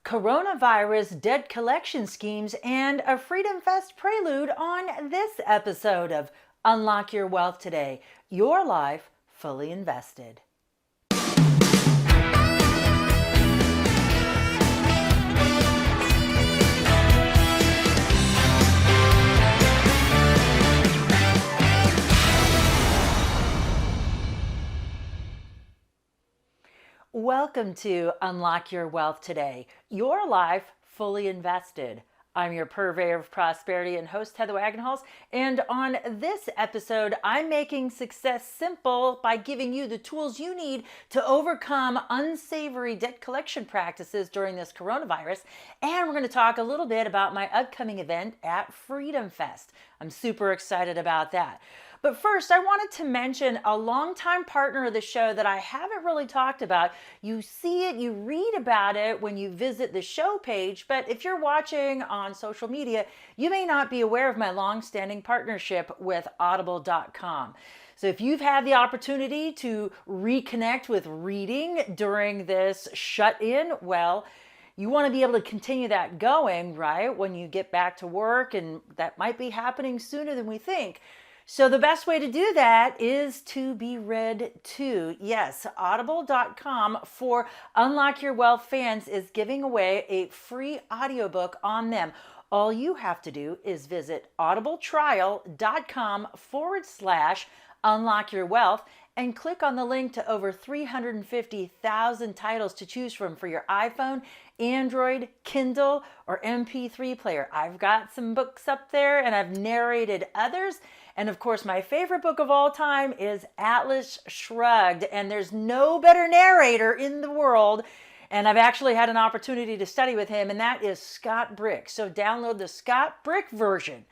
coronavirus debt collection schemes, and a Freedom Fest prelude on this episode of Unlock Your Wealth Today, your life fully invested. Welcome to Unlock Your Wealth Today, your life fully invested. I'm your purveyor of prosperity and host, Heather Wagenhals, and on this episode, I'm making success simple by giving you the tools you need to overcome unsavory debt collection practices during this coronavirus, and we're going to talk a little bit about my upcoming event at Freedom Fest. I'm super excited about that. But first, I wanted to mention a longtime partner of the show that I haven't really talked about. You see it, you read about it when you visit the show page, but if you're watching on social media, you may not be aware of my long-standing partnership with Audible.com. So if you've had the opportunity to reconnect with reading during this shut-in, well, you want to be able to continue that going, right, when you get back to work, and that might be happening sooner than we think. So the best way to do that is to be read to. Yes, audible.com for Unlock Your Wealth fans is giving away a free audiobook on them. All you have to do is visit audibletrial.com/Unlock Your Wealth and click on the link to over 350,000 titles to choose from for your iPhone, Android, Kindle, or MP3 player. I've got some books up there and I've narrated others. And of course, my favorite book of all time is Atlas Shrugged. And there's no better narrator in the world. And I've actually had an opportunity to study with him, and that is Scott Brick. So download the Scott Brick version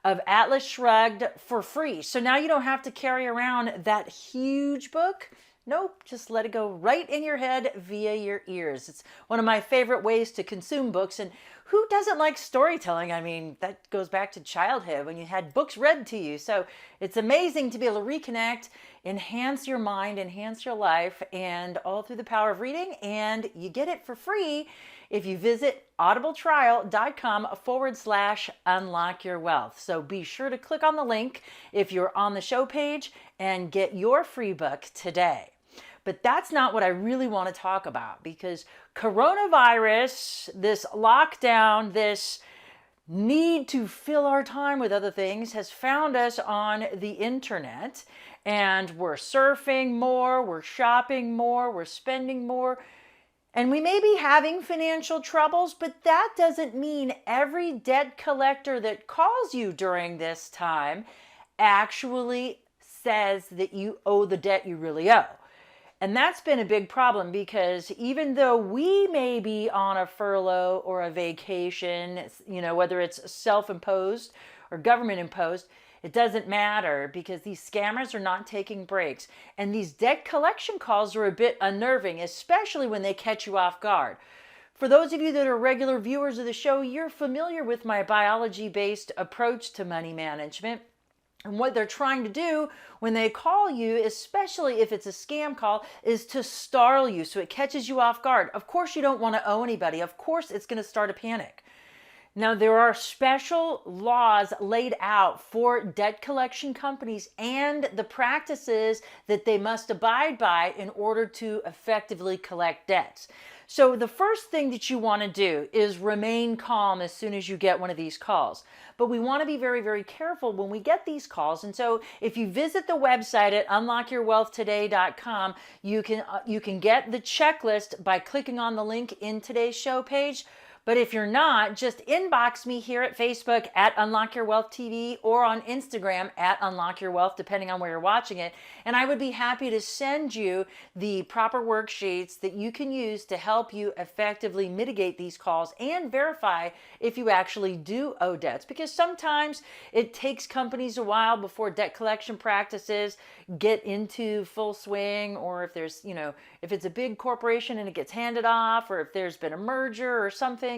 of Atlas Shrugged for free. So now you don't have to carry around that huge book. Nope, just let it go right in your head via your ears. It's one of my favorite ways to consume books. And who doesn't like storytelling? I mean, that goes back to childhood when you had books read to you. So it's amazing to be able to reconnect, enhance your mind, enhance your life, and all through the power of reading. And you get it for free if you visit audibletrial.com/Unlock Your Wealth. So be sure to click on the link if you're on the show page and get your free book today. But that's not what I really want to talk about, because coronavirus, this lockdown, this need to fill our time with other things has found us on the internet, and we're surfing more, we're shopping more, we're spending more, and we may be having financial troubles, but that doesn't mean every debt collector that calls you during this time actually says that you owe the debt you really owe. And that's been a big problem, because even though we may be on a furlough or a vacation, whether it's self-imposed or government-imposed, it doesn't matter, because these scammers are not taking breaks. And these debt collection calls are a bit unnerving, especially when they catch you off guard. For those of you that are regular viewers of the show, you're familiar with my biology-based approach to money management. And what they're trying to do when they call you, especially if it's a scam call, is to startle you so it catches you off guard. Of course, you don't want to owe anybody. Of course, it's going to start a panic. Now, there are special laws laid out for debt collection companies and the practices that they must abide by in order to effectively collect debts. So the first thing that you want to do is remain calm as soon as you get one of these calls. But we want to be very, very careful when we get these calls. And so if you visit the website at unlockyourwealthtoday.com, you can get the checklist by clicking on the link in today's show page. But if you're not, just inbox me here at Facebook at Unlock Your Wealth TV or on Instagram at Unlock Your Wealth, depending on where you're watching it. And I would be happy to send you the proper worksheets that you can use to help you effectively mitigate these calls and verify if you actually do owe debts. Because sometimes it takes companies a while before debt collection practices get into full swing, or if there's, if it's a big corporation and it gets handed off, or if there's been a merger or something,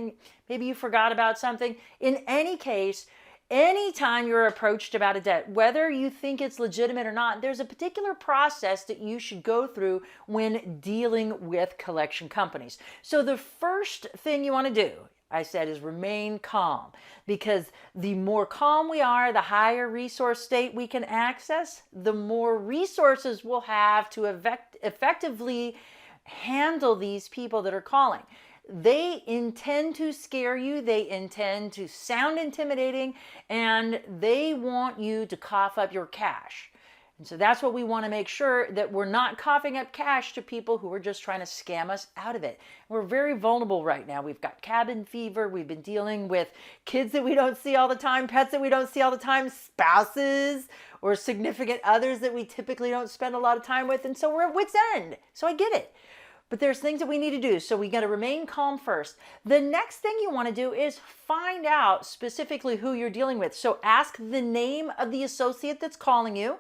maybe you forgot about something. In any case, Anytime you're approached about a debt, whether you think it's legitimate or not, there's a particular process that you should go through when dealing with collection companies. So the first thing you want to do, I said, is remain calm, because the more calm we are, the higher resource state we can access, the more resources we'll have to effectively handle these people that are calling. They intend to scare you, they intend to sound intimidating, and they want you to cough up your cash. And so that's what we want to make sure, that we're not coughing up cash to people who are just trying to scam us out of it. We're very vulnerable right now. We've got cabin fever. We've been dealing with kids that we don't see all the time, pets that we don't see all the time, spouses or significant others that we typically don't spend a lot of time with. And so we're at wit's end. So I get it. But there's things that we need to do. So we got to remain calm first. The next thing you want to do is find out specifically who you're dealing with. So ask the name of the associate that's calling you.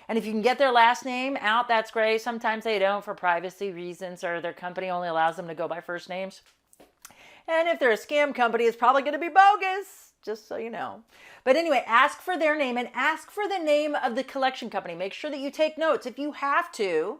And if you can get their last name out, that's great. Sometimes they don't for privacy reasons, or their company only allows them to go by first names. And if they're a scam company, it's probably going to be bogus, just so you know. But anyway, ask for their name and ask for the name of the collection company. Make sure that you take notes. If you have to,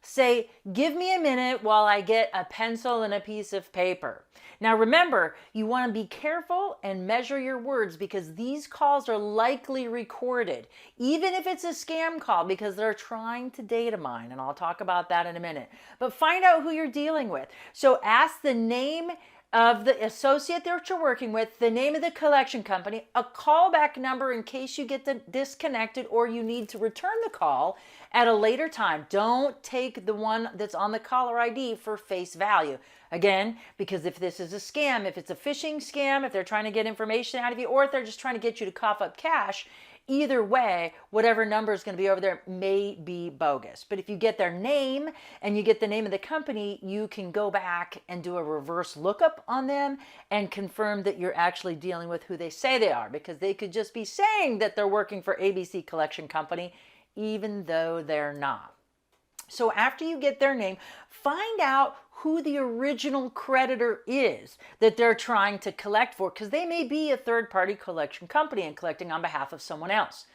say, give me a minute while I get a pencil and a piece of paper. Now remember, you want to be careful and measure your words, because these calls are likely recorded, even if it's a scam call, because they're trying to data mine, and I'll talk about that in a minute. But find out who you're dealing with. So ask the name of the associate that you're working with, the name of the collection company, a callback number in case you get disconnected or you need to return the call at a later time. Don't take the one that's on the caller ID for face value. Again, because if this is a scam, if it's a phishing scam, if they're trying to get information out of you, or if they're just trying to get you to cough up cash, either way, whatever number is going to be over there may be bogus. But if you get their name and you get the name of the company, you can go back and do a reverse lookup on them and confirm that you're actually dealing with who they say they are, because they could just be saying that they're working for ABC Collection Company, even though they're not. So after you get their name, find out who the original creditor is that they're trying to collect for, because they may be a third-party collection company and collecting on behalf of someone else.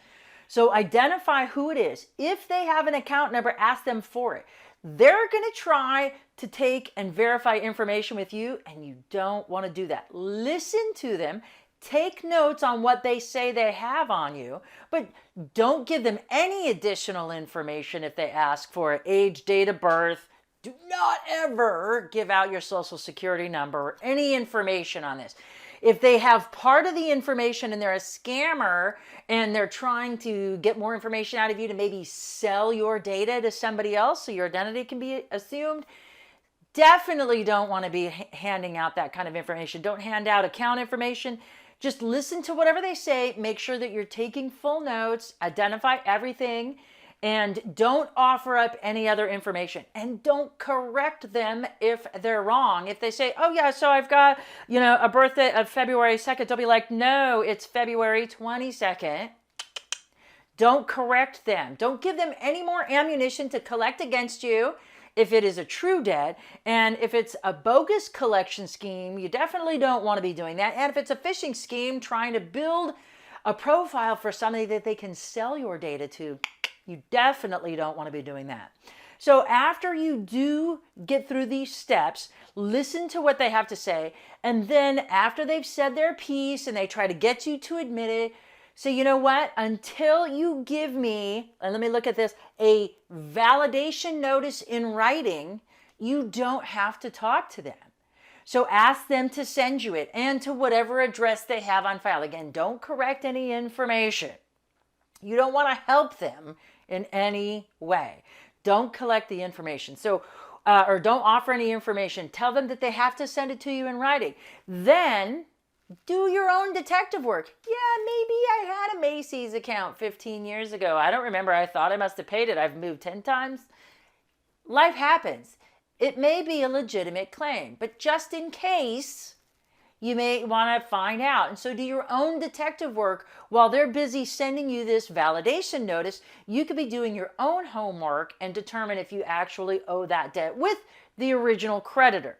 So identify who it is. If they have an account number, ask them for it. They're going to try to take and verify information with you, and you don't want to do that. Listen to them. Take notes on what they say they have on you, but don't give them any additional information if they ask for it. Age, date of birth. Do not ever give out your social security number or any information on this. If they have part of the information and they're a scammer and they're trying to get more information out of you to maybe sell your data to somebody else so your identity can be assumed, definitely don't want to be handing out that kind of information. Don't hand out account information. Just listen to whatever they say. Make sure that you're taking full notes, identify everything, and don't offer up any other information. And don't correct them if they're wrong. If they say, oh yeah, so I've got, a birthday of February 2nd, don't be like, no, it's February 22nd. Don't correct them. Don't give them any more ammunition to collect against you if it is a true debt. And if it's a bogus collection scheme, you definitely don't want to be doing that. And if it's a phishing scheme trying to build a profile for somebody that they can sell your data to, you definitely don't want to be doing that. So after you do get through these steps, listen to what they have to say. And then after they've said their piece and they try to get you to admit it, say, you know what, until you give me, and let me look at this, a validation notice in writing, you don't have to talk to them. So ask them to send you it, and to whatever address they have on file. Again, don't correct any information. You don't want to help them in any way. Don't collect the information. Or don't offer any information. Tell them that they have to send it to you in writing. Then do your own detective work. Yeah, maybe I had a Macy's account 15 years ago. I don't remember. I thought I must have paid it. I've moved 10 times. Life happens. It may be a legitimate claim, but just in case, you may want to find out. And so do your own detective work while they're busy sending you this validation notice. You could be doing your own homework and determine if you actually owe that debt with the original creditor.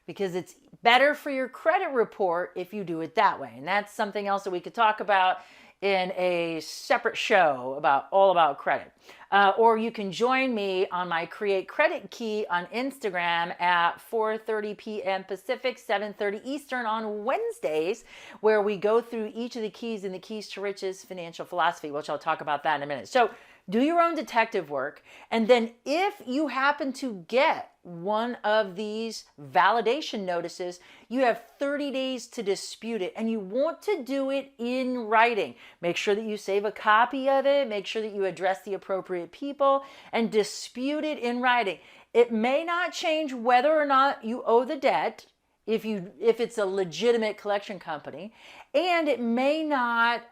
because it's better for your credit report if you do it that way. And that's something else that we could talk about in a separate show about all about credit. Or you can join me on my Create Credit Key on Instagram at 4:30 p.m. Pacific, 7:30 Eastern on Wednesdays, where we go through each of the keys in the Keys to Riches financial philosophy, which I'll talk about that in a minute. So do your own detective work. And then if you happen to get one of these validation notices, you have 30 days to dispute it, and you want to do it in writing. Make sure that you save a copy of it, make sure that you address the appropriate people, and dispute it in writing. It may not change whether or not you owe the debt if it's a legitimate collection company, and it may not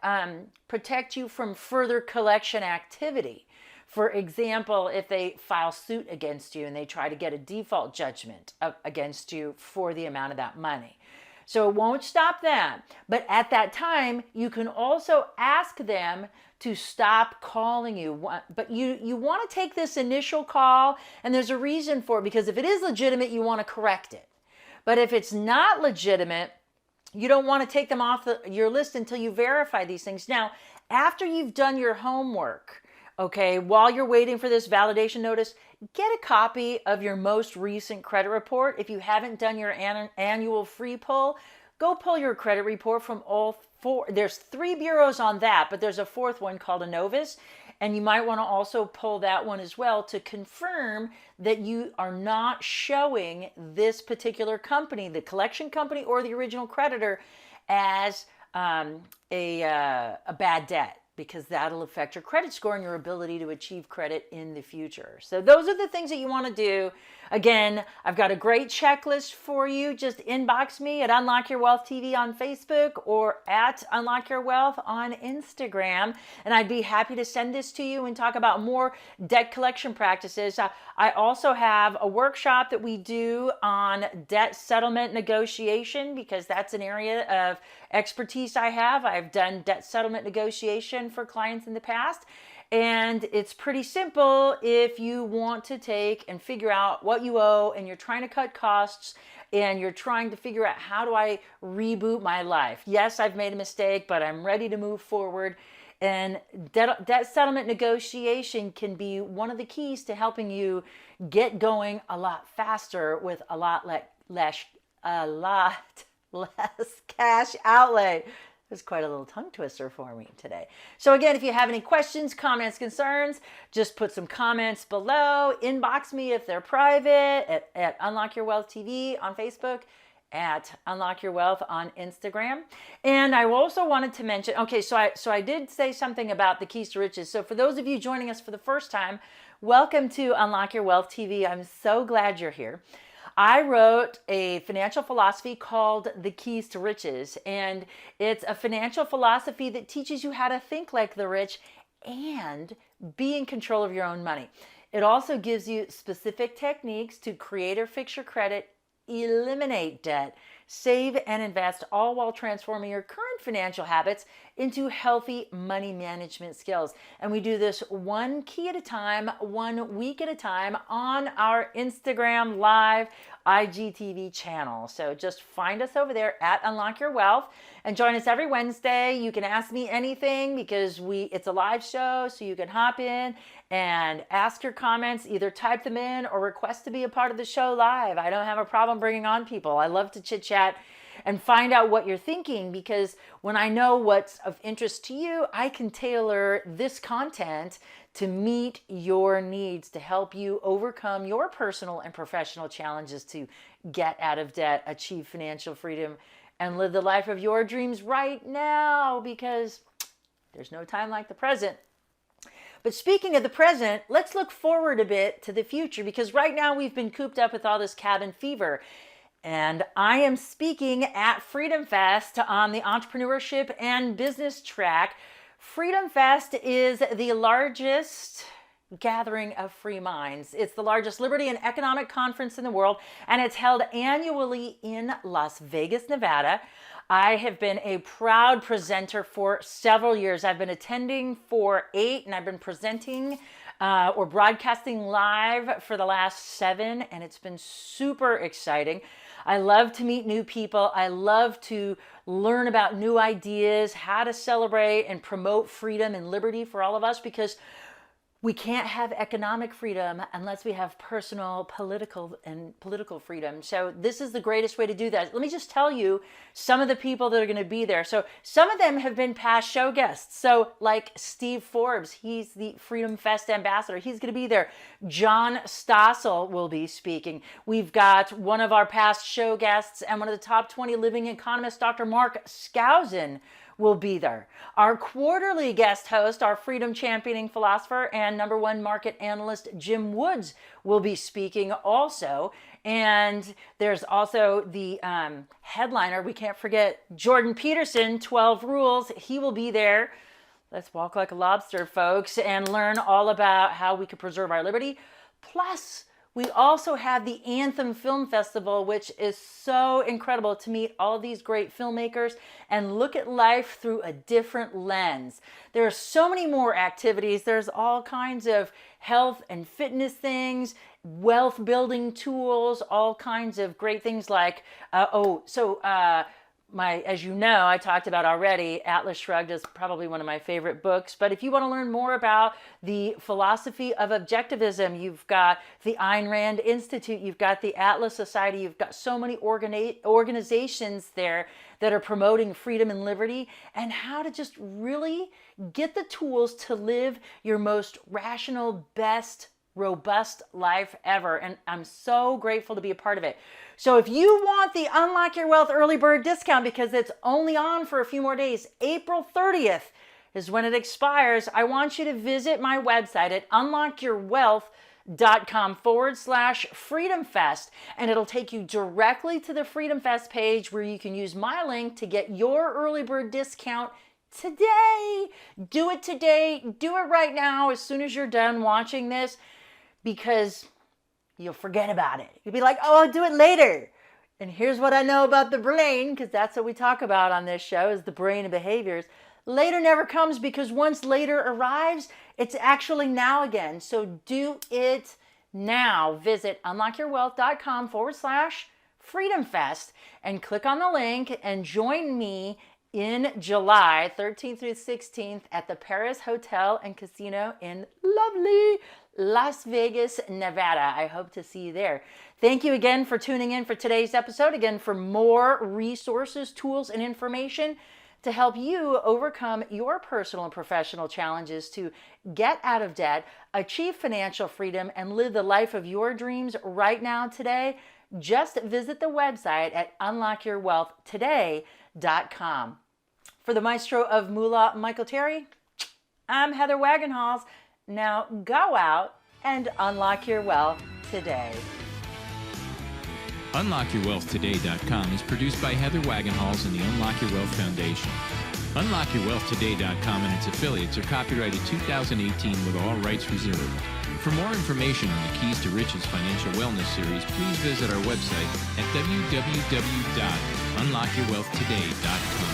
protect you from further collection activity. For example, if they file suit against you and they try to get a default judgment against you for the amount of that money. So it won't stop them. But at that time, you can also ask them to stop calling you. But you want to take this initial call, and there's a reason for it, because if it is legitimate, you want to correct it. But if it's not legitimate, you don't want to take them off your list until you verify these things. Now, after you've done your homework, okay, while you're waiting for this validation notice, get a copy of your most recent credit report. If you haven't done your annual free pull, go pull your credit report from all four. There's 3 bureaus on that, but there's a 4th one called Innovis. And you might want to also pull that one as well to confirm that you are not showing this particular company, the collection company or the original creditor, as a bad debt, because that'll affect your credit score and your ability to achieve credit in the future. So those are the things that you want to do. Again, I've got a great checklist for you. Just inbox me at Unlock Your Wealth TV on Facebook or at Unlock Your Wealth on Instagram. And I'd be happy to send this to you and talk about more debt collection practices. I also have a workshop that we do on debt settlement negotiation, because that's an area of expertise I have. I've done debt settlement negotiation for clients in the past. And it's pretty simple if you want to take and figure out what you owe and you're trying to cut costs and you're trying to figure out, how do I reboot my life? Yes, I've made a mistake, but I'm ready to move forward. And debt settlement negotiation can be one of the keys to helping you get going a lot faster with a lot less cash outlay. It's quite a little tongue twister for me today. So again, if you have any questions, comments, concerns, just put some comments below. Inbox me if they're private at Unlock Your Wealth TV on Facebook, at Unlock Your Wealth on Instagram. And I also wanted to mention, okay, so I did say something about the Keys to Riches. So for those of you joining us for the first time, welcome to Unlock Your Wealth TV. I'm so glad you're here. I wrote a financial philosophy called The Keys to Riches, and it's a financial philosophy that teaches you how to think like the rich and be in control of your own money. It also gives you specific techniques to create or fix your credit, eliminate debt, save and invest, all while transforming your current financial habits into healthy money management skills. And we do this one key at a time, 1 week at a time on our Instagram Live IGTV channel. So just find us over there at Unlock Your Wealth and join us every Wednesday. You can ask me anything because it's a live show, so you can hop in and ask your comments, either type them in or request to be a part of the show live. I don't have a problem bringing on people. I love to chit chat and find out what you're thinking, because when I know what's of interest to you, I can tailor this content to meet your needs, to help you overcome your personal and professional challenges to get out of debt, achieve financial freedom, and live the life of your dreams right now, because there's no time like the present. But speaking of the present, let's look forward a bit to the future, because right now we've been cooped up with all this cabin fever. And I am speaking at Freedom Fest on the entrepreneurship and business track. Freedom Fest is the largest gathering of free minds. It's the largest liberty and economic conference in the world, and it's held annually in Las Vegas, Nevada. I have been a proud presenter for several years. I've been attending for 8, and I've been presenting or broadcasting live for the last 7, and it's been super exciting. I love to meet new people. I love to learn about new ideas, how to celebrate and promote freedom and liberty for all of us, because we can't have economic freedom unless we have personal, political freedom. So this is the greatest way to do that. Let me just tell you some of the people that are going to be there. So some of them have been past show guests. So like Steve Forbes, he's the Freedom Fest ambassador. He's going to be there. John Stossel will be speaking. We've got one of our past show guests and one of the top 20 living economists, Dr. Mark Skousen, will be there. Our quarterly guest host, our freedom championing philosopher and #1 market analyst, Jim Woods, will be speaking also. And there's also the headliner, we can't forget, Jordan Peterson, 12 Rules. He will be there. Let's walk like a lobster, folks, and learn all about how we can preserve our liberty. Plus, we also have the Anthem Film Festival, which is so incredible to meet all of these great filmmakers and look at life through a different lens. There are so many more activities. There's all kinds of health and fitness things, wealth building tools, all kinds of great things like, as you know, I talked about already, Atlas Shrugged is probably one of my favorite books. But if you want to learn more about the philosophy of objectivism, you've got the Ayn Rand Institute, you've got the Atlas Society, you've got so many organizations there that are promoting freedom and liberty and how to just really get the tools to live your most rational, best, robust life ever. And I'm so grateful to be a part of it. So if you want the Unlock Your Wealth early bird discount, because it's only on for a few more days, April 30th is when it expires, I want you to visit my website at unlockyourwealth.com/Freedom Fest, and it'll take you directly to the Freedom Fest page where you can use my link to get your early bird discount today. Do it today. Do it right now as soon as you're done watching this, because you'll forget about it. You'll be like, oh, I'll do it later. And here's what I know about the brain, because that's what we talk about on this show, is the brain and behaviors. Later never comes, because once later arrives, it's actually now again. So do it now. Visit unlockyourwealth.com/Freedom Fest and click on the link and join me in July 13th through 16th at the Paris Hotel and Casino in lovely Las Vegas, Nevada. I hope to see you there. Thank you again for tuning in for today's episode. Again, for more resources, tools, and information to help you overcome your personal and professional challenges to get out of debt, achieve financial freedom, and live the life of your dreams right now today, just visit the website at unlockyourwealthtoday.com. For the maestro of Moolah, Michael Terry, I'm Heather Wagenhals. Now go out and unlock your wealth today. UnlockYourWealthToday.com is produced by Heather Wagenhals and the Unlock Your Wealth Foundation. UnlockYourWealthToday.com and its affiliates are copyrighted 2018 with all rights reserved. For more information on the Keys to Riches Financial Wellness Series, please visit our website at www.unlockyourwealthtoday.com.